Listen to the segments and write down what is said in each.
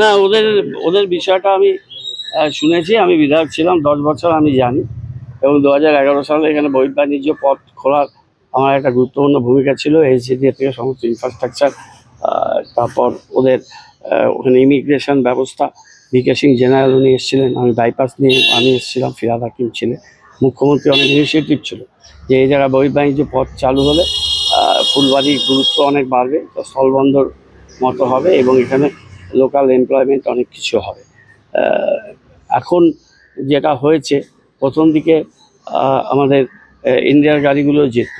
না, ওদের ওদের বিষয়টা আমি শুনেছি। আমি বিধায়ক ছিলাম 10 বছর, আমি জানি। এবং 2011 সালে এখানে বহির্বাণিজ্য পথ খোলার আমার একটা গুরুত্বপূর্ণ ভূমিকা ছিল। এসিডিএ থেকে সমস্ত ইনফ্রাস্ট্রাকচার, তারপর ওদের ওখানে ইমিগ্রেশন ব্যবস্থা, ভিকে সিং জেনারেল উনি এসেছিলেন, আমি বাইপাস নিয়ে আমি এসেছিলাম, ফিরহাদ হাকিম ছিলেন, মুখ্যমন্ত্রী অনেক ইনিশিয়েটিভ ছিল যে এই জায়গায় বহির্বাণিজ্য পথ চালু হলে ফুলবাড়ির গুরুত্ব অনেক বাড়বে, স্থলবন্দর মতো হবে এবং এখানে লোকাল এমপ্লয়মেন্ট অনেক কিছু হবে। এখন যেটা হয়েছে, প্রথম দিকে আমাদের ইন্ডিয়ার গাড়িগুলো যেত,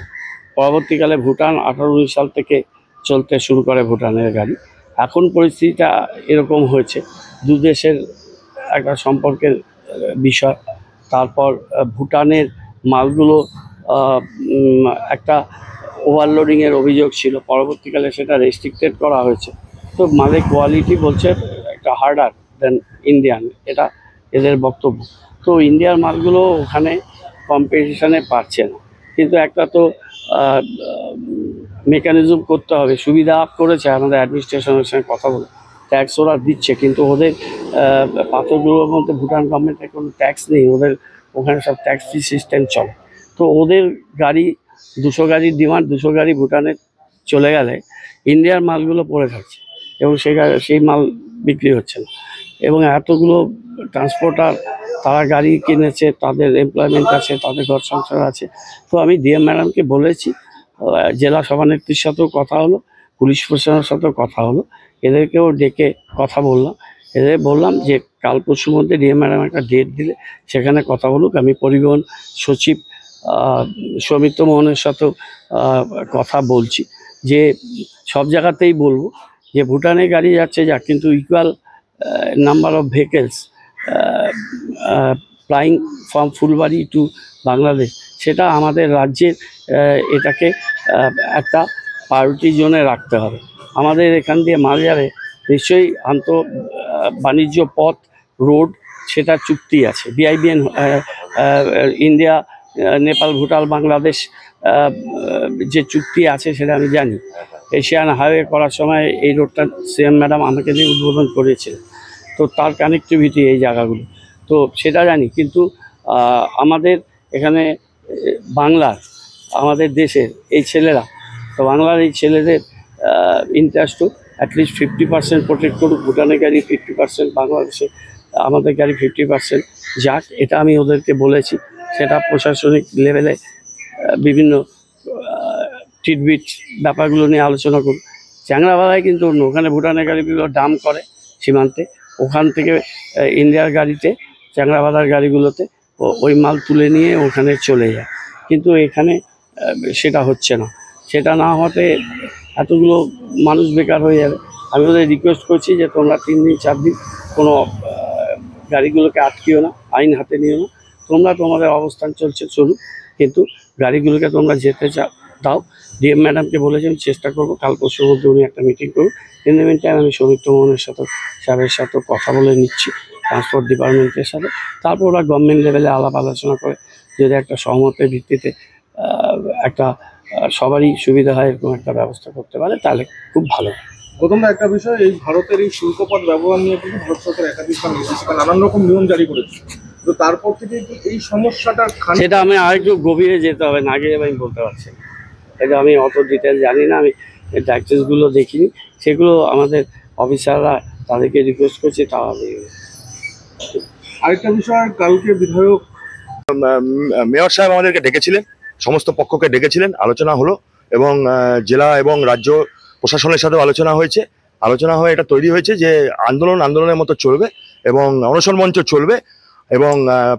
পরবর্তীকালে ভুটান 18-19 সাল থেকে চলতে শুরু করে ভুটানের গাড়ি। এখন পরিস্থিতিটা এরকম হয়েছে, দু দেশের একটা সম্পর্কের বিষয়। তারপর ভুটানের মালগুলো একটা ওভারলোডিংয়ের অভিযোগ ছিল, পরবর্তীকালে সেটা রেস্ট্রিক্টেড করা হয়েছে। তো মালের কোয়ালিটি বলছে একটা হার্ডার দেন ইন্ডিয়ান, এটা এদের বক্তব্য। তো ইন্ডিয়ার মালগুলো ওখানে কম্পিটিশানে পারছে না, কিন্তু একটা তো মেকানিজম করতে হবে। সুবিধা করেছে আমাদের অ্যাডমিনিস্ট্রেশনের সঙ্গে কথা বলে, ট্যাক্স ওরা দিচ্ছে, কিন্তু ওদের পাথরগুলোর মধ্যে ভুটান গভর্নমেন্টের কোনো ট্যাক্স নেই, ওদের ওখানে সব ট্যাক্স ফ্রি সিস্টেম চলে। তো ওদের গাড়ি 200 গাড়ির ডিমান্ড, 200 গাড়ি ভুটানে চলে গেলে ইন্ডিয়ার মালগুলো পড়ে থাকছে এবং সেই মাল বিক্রি হচ্ছে না। এবং এতগুলো ট্রান্সপোর্টার তারা গাড়ি কিনেছে, তাদের এমপ্লয়মেন্ট আছে, তাদের ঘর সংসার আছে। তো আমি ডিএম ম্যাডামকে বলেছি, জেলা সভানেত্রীর সাথেও কথা হলো, পুলিশ প্রশাসনের সাথেও কথা হলো, এদেরকেও ডেকে কথা বললাম। এদের বললাম যে কাল পরশুর মধ্যে ডিএম ম্যাডাম একটা ডেট দিলে সেখানে কথা বলুক। আমি পরিবহন সচিব সৌমিত্র মোহনের সাথেও কথা বলছি যে সব জায়গাতেই বলবো যে ভুটানে গাড়ি যাচ্ছে যাক, কিন্তু equal number of vehicles flying from Phulbari to Bangladesh, সেটা আমাদের রাজ্যের এটাকে একটা প্রায়োরিটি জোনে রাখতে হবে। আমাদের এখান দিয়ে মাল যাবে, নিশ্চয়ই বাণিজ্য পথ রোড সেটা চুক্তি আছে, বিআইবিএন, ইন্ডিয়া, নেপাল, ভুটান, বাংলাদেশ যে চুক্তি আছে সেটা আমি জানি। এশিয়ান হাইওয়ে করার সময় এই রোডটা সিএম ম্যাডাম আমাকে দিয়ে উদ্বোধন করেছিলেন। তো তার কানেক্টিভিটি এই জায়গাগুলো তো সেটা জানি, কিন্তু আমাদের এখানে বাংলার, আমাদের দেশের এই ছেলেরা, তো বাংলার এই ছেলেদের ইন্টারেস্টও অ্যাটলিস্ট 50% প্রোটেক্ট করুক, ভুটানের গাড়ি 50%, বাংলাদেশে আমাদের গাড়ি 50% যাক, এটা আমি ওদেরকে বলেছি। সেটা প্রশাসনিক লেভেলে বিভিন্ন ট্রিটবিট ব্যাপারগুলো নিয়ে আলোচনা করুন। চ্যাংরাবাধায় কিন্তু অন্য, ওখানে ভুটানের গাড়িগুলো ডাম করে সীমান্তে, ওখান থেকে ইন্ডিয়ার গাড়িতে, চ্যাংরাবাধার গাড়িগুলোতে ওই মাল তুলে নিয়ে ওখানে চলে যায়, কিন্তু এখানে সেটা হচ্ছে না। সেটা না হতে এতগুলো মানুষ বেকার হয়ে যাবে। আমি ওদের রিকোয়েস্ট করছি যে তোমরা 3 দিন 4 দিন কোনো গাড়িগুলোকে আটকিও না, আইন হাতে নিও না, তোমরা তোমাদের অবস্থান চলছে চলুক, কিন্তু গাড়িগুলোকে তোমরা যেতে দাও। ডিএম ম্যাডামকে বলেছেন চেষ্টা করবো কাল পরশুর মধ্যে উনি একটা মিটিং করুন। ইন দ্য মিন টাইম আমি সৌমিত্র মোহনের সাহেবের সাথেও কথা বলে নিচ্ছি, ট্রান্সপোর্ট ডিপার্টমেন্টের সাথে। তারপর ওরা গভর্নমেন্ট লেভেলে আলাপ আলোচনা করে যদি একটা সহমতের ভিত্তিতে একটা সবারই সুবিধা হয় এরকম একটা ব্যবস্থা করতে পারে, তাহলে খুব ভালো। প্রথম একটা বিষয়, এই ভারতের এই শুল্কপথ ব্যবহার নিয়ে কিন্তু ভারত সরকার একাধিকবার নির্দেশিকা নানান রকম নিয়ম জারি করেছে। তো তারপর থেকে কি এই সমস্যাটা, সেটা আমি আরেকটু গভীরে যেতে হবে, না গিয়ে আমি বলতে পারছি না। এটা আমি অত ডিটেল জানি না, আমি ডাক্তারসগুলো দেখিনি, সেগুলো আমাদের অফিসাররা তাদেরকে রিকোয়েস্ট করছে, তারা আরেকটা বিষয়, কালকে বিধায়ক মেয়র সাহেব আমাদেরকে ডেকেছিলেন, সমস্ত পক্ষকে ডেকেছিলেন, আলোচনা হলো এবং জেলা এবং রাজ্য প্রশাসনের সাথেও আলোচনা হয়েছে। আলোচনা হয়ে এটা তৈরি হয়েছে যে আন্দোলনের মতো চলবে এবং অনশন মঞ্চ চলবে এবং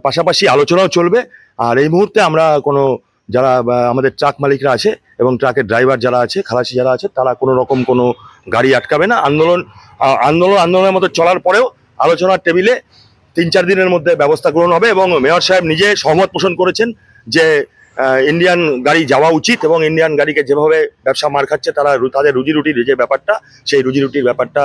পাশাপাশি আলোচনাও চলবে। আর এই মুহূর্তে আমরা কোনো যারা আমাদের ট্রাক মালিকরা আছে এবং ট্রাকের ড্রাইভার যারা আছে, খালাসি যারা আছে, তারা কোনো রকম কোনো গাড়ি আটকাবে না। আন্দোলনের মতো চলার পরেও আলোচনার টেবিলে 3-4 দিনের মধ্যে ব্যবস্থা গ্রহণ হবে এবং মেয়র সাহেব নিজে সহমত পোষণ করেছেন যে ইন্ডিয়ান গাড়ি যাওয়া উচিত এবং ইন্ডিয়ান গাড়িকে যেভাবে ব্যবসা মার খাচ্ছে তারা তাদের রুজি রুটির যে ব্যাপারটা সেই রুজি রুটির ব্যাপারটা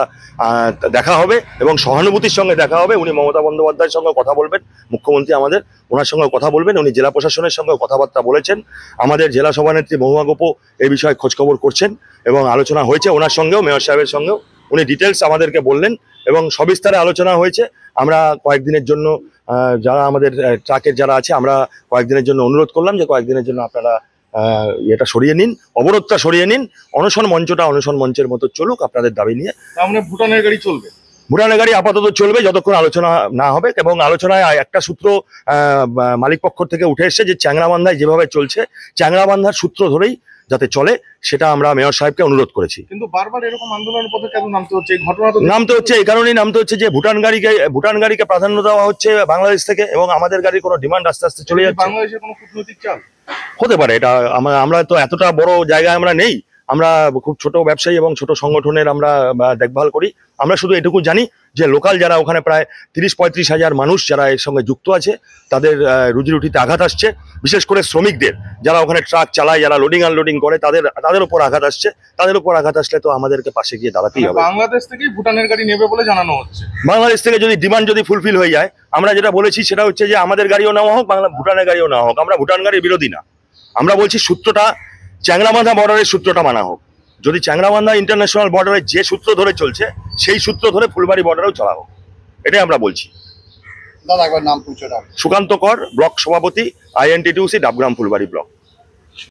দেখা হবে এবং সহানুভূতির সঙ্গে দেখা হবে। উনি মমতা বন্দ্যোপাধ্যায়ের সঙ্গে কথা বলবেন, মুখ্যমন্ত্রী আমাদের, ওনার সঙ্গে কথা বলবেন। উনি জেলা প্রশাসনের সঙ্গে কথাবার্তা বলেছেন, আমাদের জেলা সভানেত্রী মহুয়া গোপও এই বিষয়ে খোঁজখবর করছেন এবং আলোচনা হয়েছে ওনার সঙ্গেও, মেয়র সাহেবের সঙ্গেও। উনি ডিটেলস আমাদেরকে বললেন এবং সবিস্তারে আলোচনা হয়েছে। আমরা কয়েকদিনের জন্য যারা আমাদের ট্রাকের যারা আছে আমরা কয়েকদিনের জন্য অনুরোধ করলাম যে কয়েকদিনের জন্য আপনারা এটা সরিয়ে নিন, অবরোধটা সরিয়ে নিন, অনশন মঞ্চটা অনশন মঞ্চের মতো চলুক আপনাদের দাবি নিয়ে। তার মানে ভুটানের গাড়ি চলবে? ভুটানের গাড়ি আপাতত চলবে যতক্ষণ আলোচনা না হবে। এবং আলোচনায় একটা সূত্র মালিক পক্ষ থেকে উঠে এসেছে যে চ্যাংরাবান্ধায় যেভাবে চলছে চ্যাংরাবান্ধার সূত্র ধরেই যাতে চলে, সেটা আমরা মেয়র সাহেবকে অনুরোধ করেছি। কিন্তু বারবার এরকম আন্দোলনের পথে কেন নামতে হচ্ছে? এই ঘটনা তো নামতে হচ্ছে এই কারণেই নামতে হচ্ছে যে ভুটান গাড়িকে প্রাধান্য দেওয়া হচ্ছে বাংলাদেশ থেকে এবং আমাদের গাড়ির কোনো ডিমান্ড আস্তে আস্তে চলে যাচ্ছে। বাংলাদেশের কোনো কূটনৈতিক চাল হতে পারে, এটা আমরা তো এতটা বড় জায়গায় আমরা নেই, আমরা খুব ছোট ব্যবসায়ী এবং ছোট সংগঠনের আমরা দেখভাল করি। আমরা শুধু এটুকু জানি যে লোকাল যারা ওখানে প্রায় 30-35 হাজার মানুষ যারা এর সঙ্গে যুক্ত আছে তাদের রুজি রুটিতে আঘাত আসছে, বিশেষ করে শ্রমিকদের যারা ওখানে ট্রাক চালায়, যারা লোডিং আনলোডিং করে তাদের উপর আঘাত আসছে। তাদের উপর আঘাত আসলে তো আমাদেরকে পাশে গিয়ে দাঁড়াতেই হবে। বাংলাদেশ থেকেই ভুটানের গাড়ি নেবে বলে জানানো হচ্ছে। বাংলাদেশ থেকে যদি ডিমান্ড যদি ফুলফিল হয়ে যায়, আমরা যেটা বলেছি সেটা হচ্ছে যে আমাদের গাড়িও নেওয়া হোক, ভুটানের গাড়িও নেওয়া হোক। আমরা ভুটান গাড়ির বিরোধী না, আমরা বলছি সূত্রটা চ্যাংরাবান্ধা বর্ডারের সূত্রটা মানা হোক। যদি চ্যাংরাবান্ধা ইন্টারন্যাশনাল বর্ডারে যে সূত্র ধরে চলছে সেই সূত্র ধরে ফুলবাড়ি বর্ডারেও চলা হোক, এটাই আমরা বলছি। দাদা একবার নাম পরিচয় দাও। সুকান্ত কর, ব্লক সভাপতি, INTTUC ডাবগ্রাম ফুলবাড়ি ব্লক।